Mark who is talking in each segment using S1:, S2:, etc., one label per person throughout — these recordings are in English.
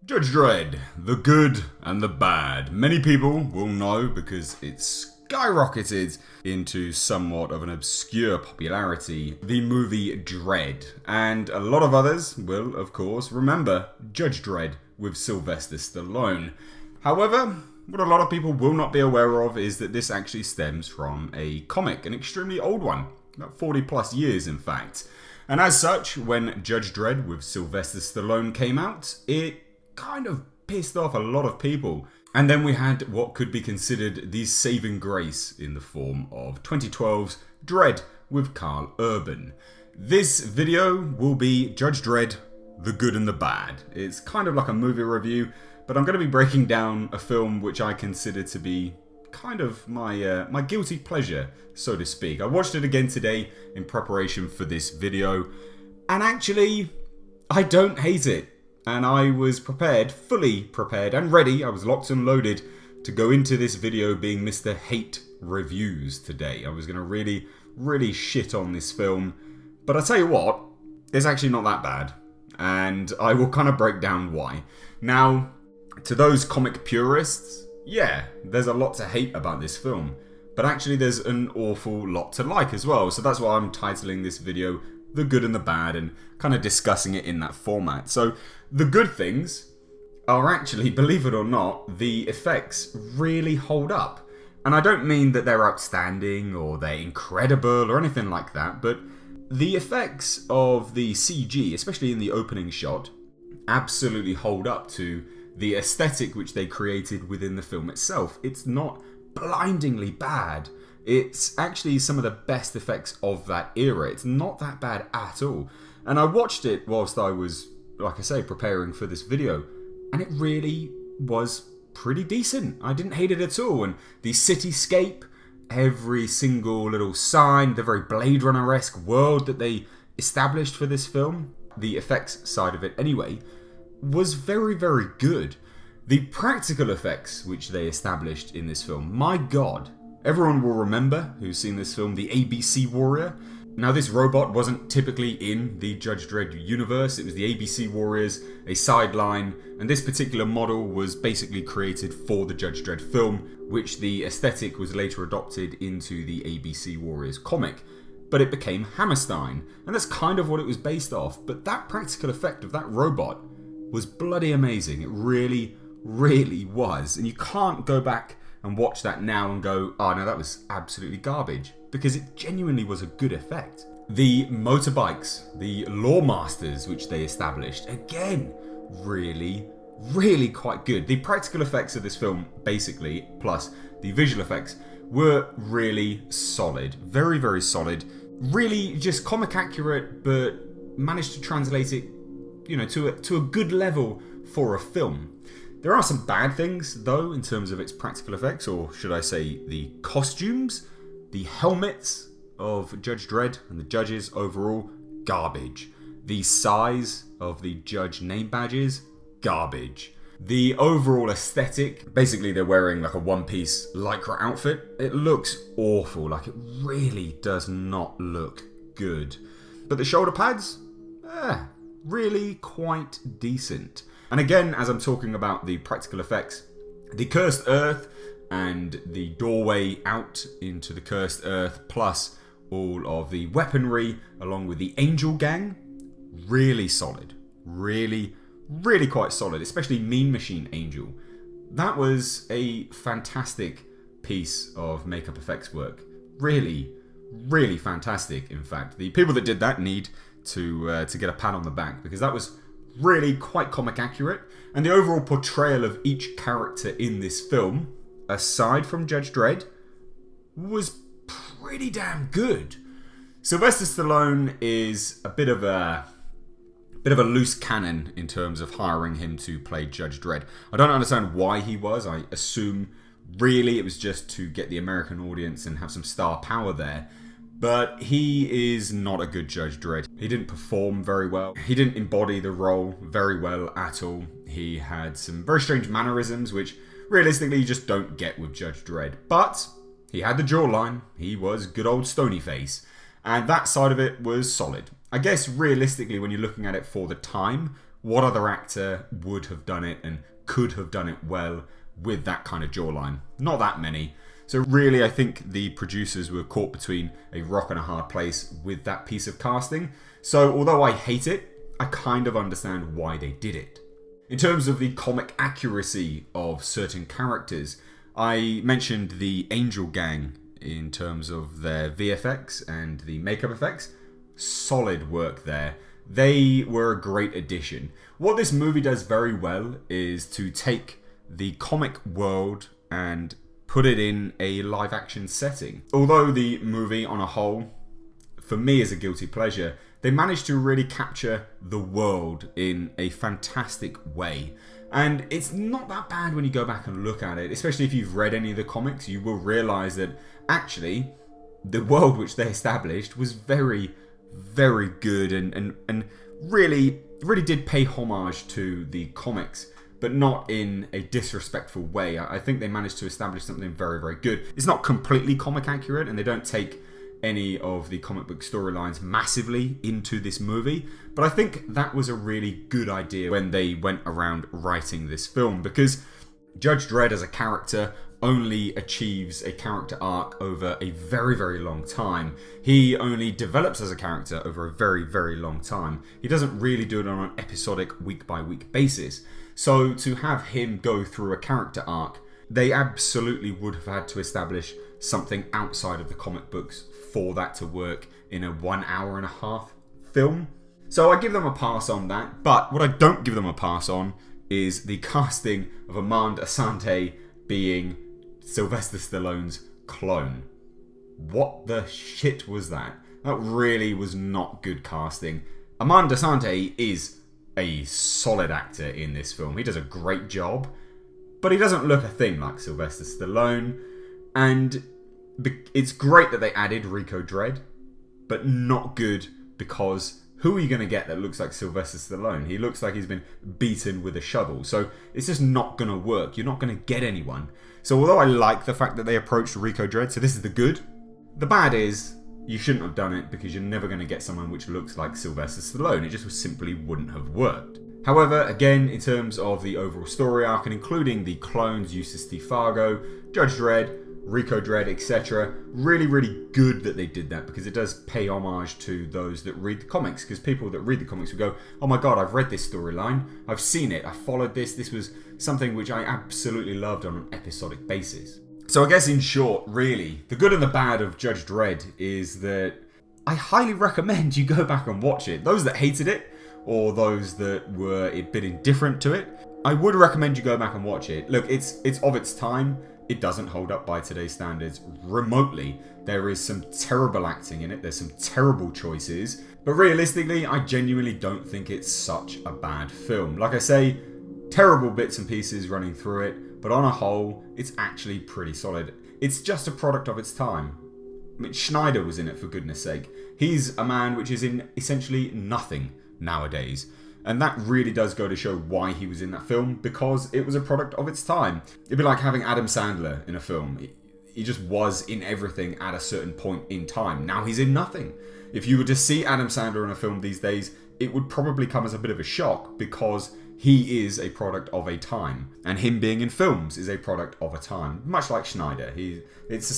S1: Judge Dredd, the good and the bad. Many people will know because it's skyrocketed into somewhat of an obscure popularity, the movie Dredd. And a lot of others will, of course, remember Judge Dredd with Sylvester Stallone. However, what a lot of people will not be aware of is that this actually stems from a comic, an extremely old one, about 40 plus years in fact. And as such, when Judge Dredd with Sylvester Stallone came out, it kind of pissed off a lot of people. And then we had what could be considered the saving grace in the form of 2012's Dredd with Karl Urban. This video will be Judge Dredd, the good and the bad. It's kind of like a movie review, but I'm going to be breaking down a film which I consider to be kind of my guilty pleasure, so to speak. I watched it again today in preparation for this video, and actually, I don't hate it. And I was prepared, fully prepared and ready. I was locked and loaded to go into this video being Mr. Hate Reviews today. I was going to really shit on this film. But I tell you what, it's actually not that bad. And I will kind of break down why. Now, to those comic purists, yeah, there's a lot to hate about this film. But actually there's an awful lot to like as well. So that's why I'm titling this video The Good and the Bad and kind of discussing it in that format. So the good things are actually, believe it or not, the effects really hold up. And I don't mean that they're outstanding or they're incredible or anything like that, but the effects of the CG, especially in the opening shot, absolutely hold up to the aesthetic which they created within the film itself. It's not blindingly bad. It's actually some of the best effects of that era. It's not that bad at all. And I watched it whilst I was, like I say, preparing for this video, and it really was pretty decent. I didn't hate it at all. And the cityscape, every single little sign, the very Blade Runner-esque world that they established for this film, the effects side of it anyway, was very good. The practical effects which they established in this film, my god. Everyone will remember who's seen this film, the ABC Warrior. Now this robot wasn't typically in the Judge Dredd universe, it was the ABC Warriors, a sideline, and this particular model was basically created for the Judge Dredd film, which the aesthetic was later adopted into the ABC Warriors comic. But it became Hammerstein, and that's kind of what it was based off, but that practical effect of that robot was bloody amazing. It really was, and you can't go back and watch that now and go, oh no, that was absolutely garbage, because it genuinely was a good effect. The motorbikes, the Lawmasters which they established, again, really quite good. The practical effects of this film, basically, plus the visual effects, were really solid. Very solid. Really just comic accurate, but managed to translate it, to a good level for a film. There are some bad things, though, in terms of its practical effects, or should I say the costumes, the helmets of Judge Dredd and the judges overall, garbage. The size of the judge name badges, garbage. The overall aesthetic, basically they're wearing like a one-piece Lycra outfit. It looks awful, like it really does not look good. But the shoulder pads, really quite decent. And again, as I'm talking about the practical effects, the Cursed Earth and the doorway out into the Cursed Earth, plus all of the weaponry along with the Angel Gang, really solid. Really quite solid, especially Mean Machine Angel. That was a fantastic piece of makeup effects work. Really fantastic, in fact. The people that did that need to get a pat on the back, because that was really quite comic accurate, and the overall portrayal of each character in this film, aside from Judge Dredd, was pretty damn good. Sylvester Stallone is a bit of a loose cannon in terms of hiring him to play Judge Dredd. I don't understand why he was. I assume really it was just to get the American audience and have some star power there. But he is not a good Judge Dredd. He didn't perform very well. He didn't embody the role very well at all. He had some very strange mannerisms, which realistically you just don't get with Judge Dredd. But he had the jawline. He was good old stony face. And that side of it was solid. I guess realistically, when you're looking at it for the time, what other actor would have done it and could have done it well with that kind of jawline? Not that many. So really, I think the producers were caught between a rock and a hard place with that piece of casting. So although I hate it, I kind of understand why they did it. In terms of the comic accuracy of certain characters, I mentioned the Angel Gang in terms of their VFX and the makeup effects. Solid work there. They were a great addition. What this movie does very well is to take the comic world and put it in a live action setting. Although the movie on a whole, for me, is a guilty pleasure, they managed to really capture the world in a fantastic way. And it's not that bad when you go back and look at it, especially if you've read any of the comics. You will realise that actually the world which they established was very, very good and really did pay homage to the comics, but not in a disrespectful way. I think they managed to establish something very, very good. It's not completely comic accurate, and they don't take any of the comic book storylines massively into this movie, but I think that was a really good idea when they went around writing this film, because Judge Dredd as a character only achieves a character arc over a very, very long time. He only develops as a character over a very, very long time. He doesn't really do it on an episodic week-by-week basis. So to have him go through a character arc, they absolutely would have had to establish something outside of the comic books for that to work in a 1 hour and a half film. So I give them a pass on that, but what I don't give them a pass on is the casting of Armand Assante being Sylvester Stallone's clone. What the shit was that? That really was not good casting. Armand Assante is a solid actor in this film. He does a great job, but he doesn't look a thing like Sylvester Stallone. And it's great that they added Rico Dredd, but not good, because who are you going to get that looks like Sylvester Stallone? He looks like he's been beaten with a shovel. So it's just not going to work. You're not going to get anyone. So although I like the fact that they approached Rico Dredd, so this is the good, the bad is you shouldn't have done it, because you're never going to get someone which looks like Sylvester Stallone. It just simply wouldn't have worked. However, again, in terms of the overall story arc, and including the clones, Eustace D. Fargo, Judge Dredd, Rico Dredd, etc., really, really good that they did that, because it does pay homage to those that read the comics, because people that read the comics will go, oh my god, I've read this storyline, I've seen it, I followed this was something which I absolutely loved on an episodic basis. So I guess in short, really, the good and the bad of Judge Dredd is that I highly recommend you go back and watch it. Those that hated it, or those that were a bit indifferent to it, I would recommend you go back and watch it. Look, it's of its time. It doesn't hold up by today's standards remotely. There is some terrible acting in it. There's some terrible choices. But realistically, I genuinely don't think it's such a bad film. Like I say, terrible bits and pieces running through it, but on a whole, it's actually pretty solid. It's just a product of its time. I mean, Schneider was in it, for goodness sake. He's a man which is in essentially nothing nowadays. And that really does go to show why he was in that film, because it was a product of its time. It'd be like having Adam Sandler in a film. He just was in everything at a certain point in time. Now he's in nothing. If you were to see Adam Sandler in a film these days, it would probably come as a bit of a shock, because he is a product of a time. And him being in films is a product of a time. Much like Schneider. It's a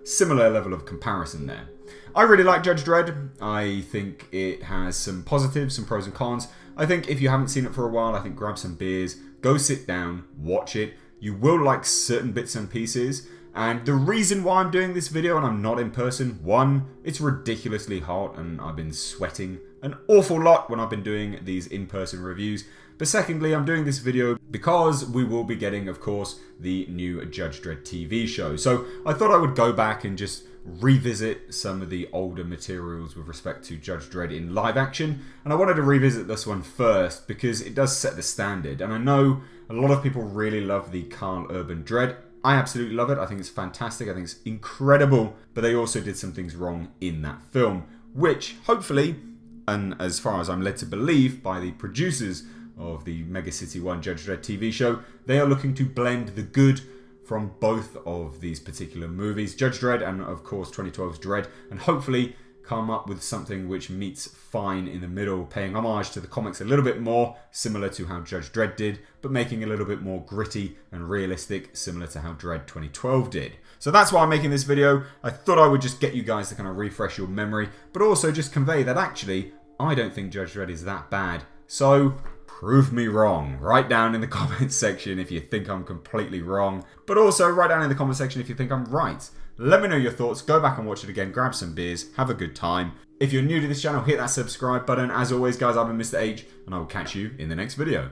S1: similar level of comparison there. I really like Judge Dredd. I think it has some positives, some pros and cons. I think if you haven't seen it for a while, I think grab some beers, go sit down, watch it. You will like certain bits and pieces. And the reason why I'm doing this video and I'm not in person, one, it's ridiculously hot and I've been sweating an awful lot when I've been doing these in-person reviews. But secondly, I'm doing this video because we will be getting, of course, the new Judge Dredd TV show. So I thought I would go back and just revisit some of the older materials with respect to Judge Dredd in live action. And I wanted to revisit this one first because it does set the standard. And I know a lot of people really love the Karl Urban Dredd. I absolutely love it. I think it's fantastic. I think it's incredible. But they also did some things wrong in that film, which hopefully, and as far as I'm led to believe by the producers of the Mega City 1 Judge Dredd TV show, they are looking to blend the good from both of these particular movies, Judge Dredd and of course 2012's Dredd, and hopefully come up with something which meets fine in the middle, paying homage to the comics a little bit more, similar to how Judge Dredd did, but making it a little bit more gritty and realistic, similar to how Dredd 2012 did. So that's why I'm making this video. I thought I would just get you guys to kind of refresh your memory, but also just convey that actually, I don't think Judge Dredd is that bad. So, prove me wrong. Write down in the comments section if you think I'm completely wrong, but also write down in the comment section if you think I'm right. Let me know your thoughts, go back and watch it again, grab some beers, have a good time. If you're new to this channel, hit that subscribe button. As always, guys, I've been Mr. H, and I will catch you in the next video.